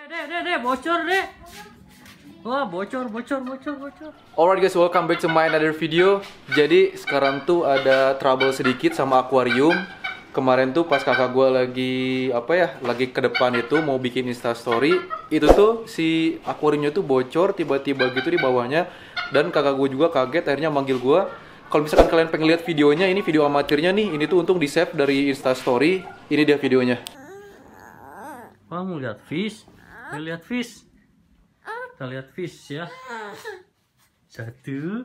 Bocor deh. Wah, bocor. Alright guys, welcome back to my another video. Jadi sekarang tuh ada trouble sedikit sama akuarium. Kemarin tuh pas kakak gue lagi ke depan itu mau bikin instastory, itu tuh si akuariumnya tuh bocor tiba-tiba gitu di bawahnya. Dan kakak gue juga kaget, akhirnya manggil gue. Kalau misalkan kalian pengen lihat videonya, ini video amatirnya nih. Ini tuh untung di save dari instastory. Ini dia videonya. Wah, mau lihat fish? Lihat fish. Kita lihat fish ya. 1, 2,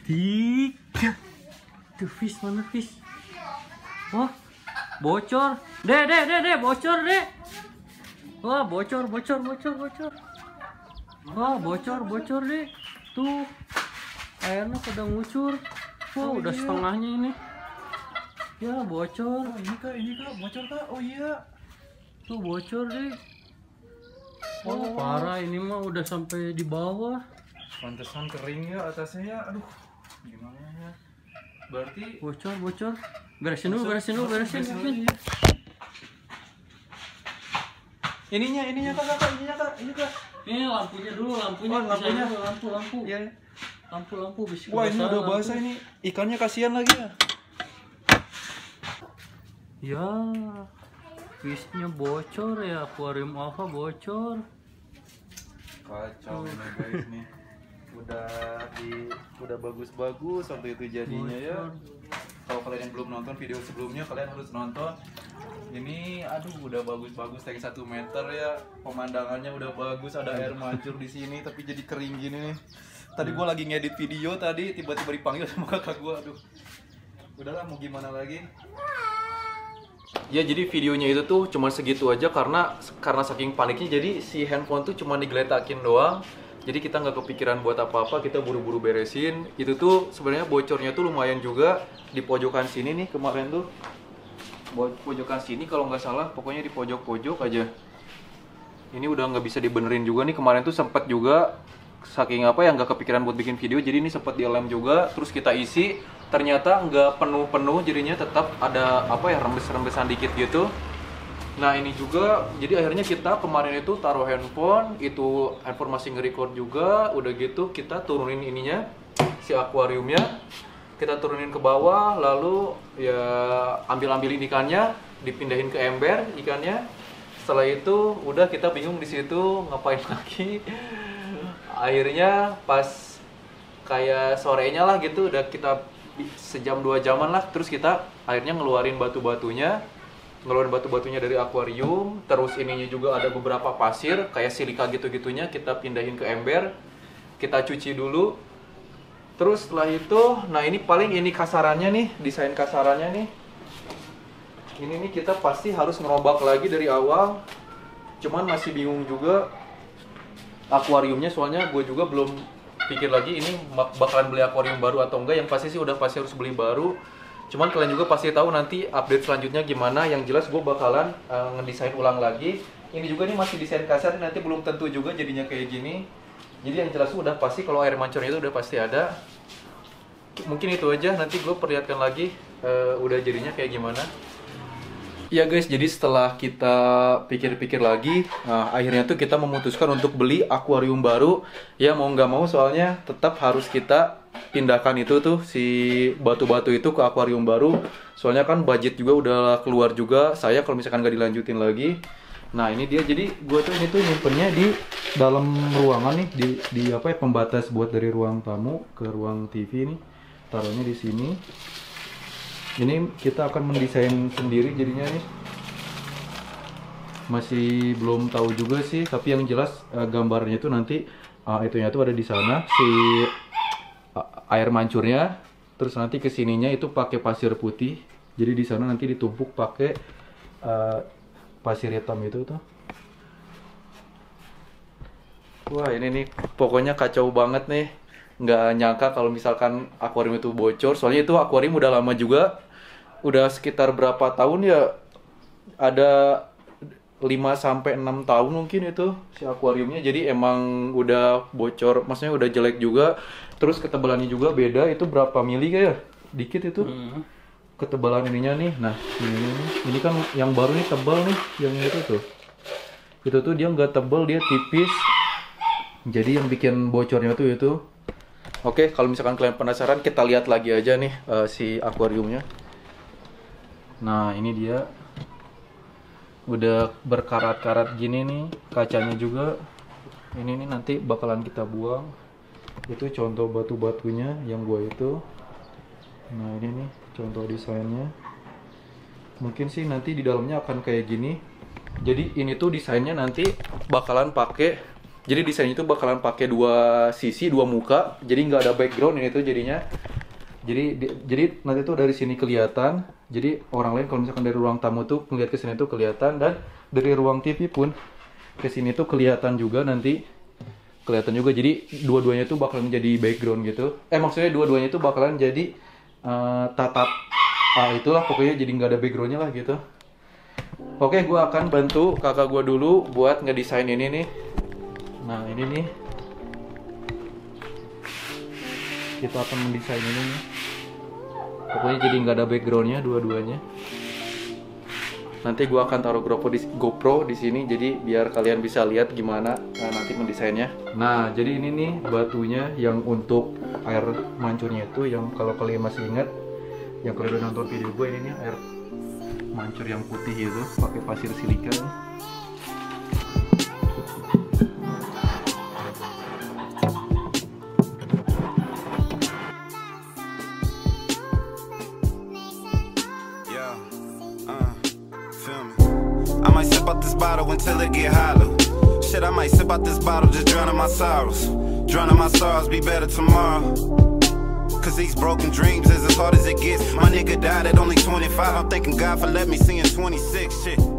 3. Tuh fish, mana fish? Wah, bocor. Deh, bocor deh. Wah, bocor. Wah, bocor deh. Tuh, airnya pada ngucur. Wah, udah iya. Setengahnya ini. Ya, bocor. Oh, ini kak, bocor kak. Oh iya. Tuh bocor deh. Oh, parah, ini mah udah sampai di bawah. Pantesan kering ya atasnya ya. Aduh, gimana ya? Berarti bocor. Beresin dulu. Ininya kak. Ini lampunya dulu, lampunya. Oh, lampunya. Lampu. Iya. Lampu bisa. Wah, ini udah basah ini. Ikannya kasihan lagi ya. Ya. Fishnya bocor ya, akuarium Alpha bocor. Kacau nih guys nih. Udah bagus-bagus waktu itu jadinya bocor. Ya. Kalau kalian yang belum nonton video sebelumnya, kalian harus nonton. Ini aduh udah bagus-bagus, kayak 1 meter ya. Pemandangannya udah bagus, ada air mancur di sini tapi jadi kering gini nih. Tadi gua lagi ngedit video tadi, tiba-tiba dipanggil sama kakak gua. Aduh. Udahlah, mau gimana lagi? Ya, jadi videonya itu tuh cuma segitu aja karena saking paniknya, jadi si handphone tuh cuma digeletakin doang. Jadi kita nggak kepikiran buat apa-apa, kita buru-buru beresin. Itu tuh sebenarnya bocornya tuh lumayan juga di pojokan sini nih kemarin tuh. Pojokan sini kalau nggak salah, pokoknya di pojok-pojok aja. Ini udah nggak bisa dibenerin juga nih, kemarin tuh sempet juga saking nggak kepikiran buat bikin video, jadi ini sempet dilem juga, terus kita isi. Ternyata nggak penuh-penuh, jadinya tetap ada rembes-rembesan dikit gitu. Nah ini juga, jadi akhirnya kita kemarin itu taruh handphone masih nge-record juga. Udah gitu kita turunin ininya, si akuariumnya, kita turunin ke bawah, lalu ya ambilin ikannya, dipindahin ke ember ikannya. Setelah itu udah kita bingung di situ ngapain lagi. Akhirnya pas kayak sorenya lah gitu, udah kita sejam 2 jaman lah, terus kita akhirnya ngeluarin batu-batunya dari akuarium. Terus ininya juga ada beberapa pasir kayak silika gitu-gitunya, kita pindahin ke ember, kita cuci dulu. Terus setelah itu, nah ini paling ini kasarannya nih, desain kasarannya nih. Ini nih kita pasti harus ngerombak lagi dari awal. Cuman masih bingung juga akuariumnya, soalnya gue juga belum pikir lagi ini bakalan beli akuarium baru atau enggak. Yang pasti sih udah pasti harus beli baru. Cuman kalian juga pasti tahu nanti update selanjutnya gimana. Yang jelas gue bakalan ngedesain ulang lagi. Ini juga nih masih desain kasar, nanti belum tentu juga jadinya kayak gini. Jadi yang jelas udah pasti kalau air mancurnya itu udah pasti ada. Mungkin itu aja, nanti gue perlihatkan lagi udah jadinya kayak gimana. Ya guys, jadi setelah kita pikir-pikir lagi, akhirnya tuh kita memutuskan untuk beli akuarium baru. Ya mau nggak mau, soalnya tetap harus kita pindahkan itu tuh si batu-batu itu ke akuarium baru. Soalnya kan budget juga udah keluar juga saya kalau misalkan nggak dilanjutin lagi. Nah ini dia, jadi gue tuh ini tuh nyimpennya di dalam ruangan nih, di pembatas buat dari ruang tamu ke ruang TV nih. Taruhnya di sini. Ini kita akan mendesain sendiri jadinya nih. Masih belum tahu juga sih, tapi yang jelas gambarnya itu nanti itunya tuh ada di sana si air mancurnya. Terus nanti kesininya itu pakai pasir putih. Jadi di sana nanti ditumpuk pakai pasir hitam itu tuh. Wah ini nih pokoknya kacau banget nih. Nggak nyangka kalau misalkan akuarium itu bocor. Soalnya itu akuarium udah lama juga. Udah sekitar berapa tahun ya, ada 5-6 tahun mungkin itu si akuariumnya. Jadi emang udah bocor, maksudnya udah jelek juga. Terus ketebalannya juga beda, itu berapa mili kayak dikit itu ketebalan ininya nih. Nah ini kan yang baru nih tebal nih, yang itu tuh itu tuh dia nggak tebel, dia tipis. Jadi yang bikin bocornya tuh itu. Oke, kalau misalkan kalian penasaran, kita lihat lagi aja nih si akuariumnya. Nah, ini dia udah berkarat-karat gini nih, kacanya juga. Ini nih nanti bakalan kita buang. Itu contoh batu-batunya yang gua itu. Nah, ini nih contoh desainnya. Mungkin sih nanti di dalamnya akan kayak gini. Jadi ini tuh desainnya nanti bakalan pakai, jadi desainnya itu bakalan pakai dua sisi, dua muka. Jadi nggak ada background ini tuh jadinya. Jadi nanti tuh dari sini kelihatan. Jadi orang lain kalau misalkan dari ruang tamu tuh ngeliat ke sini tuh kelihatan, dan dari ruang TV pun ke sini tuh kelihatan juga nanti. Kelihatan juga. Jadi dua-duanya tuh bakalan jadi background gitu. Maksudnya dua-duanya tuh bakalan jadi tatap. Itulah pokoknya jadi nggak ada backgroundnya lah gitu. Oke, gue akan bantu kakak gue dulu buat ngedesain ini nih. Nah, ini nih. Kita akan mendesain ini nih. Pokoknya jadi nggak ada backgroundnya dua-duanya. Nanti gue akan taruh GoPro di sini, jadi biar kalian bisa lihat gimana nanti mendesainnya. Nah, jadi ini nih batunya yang untuk air mancurnya itu, yang kalau kalian masih ingat, yang kalian udah nonton video gue, ini nih air mancur yang putih itu pakai pasir silika. I might sip out this bottle until it get hollow. Shit, I might sip out this bottle, just drowning my sorrows. Drowning my sorrows, be better tomorrow. Cause these broken dreams is as hard as it gets. My nigga died at only 25. I'm thanking God for letting me see in 26. Shit.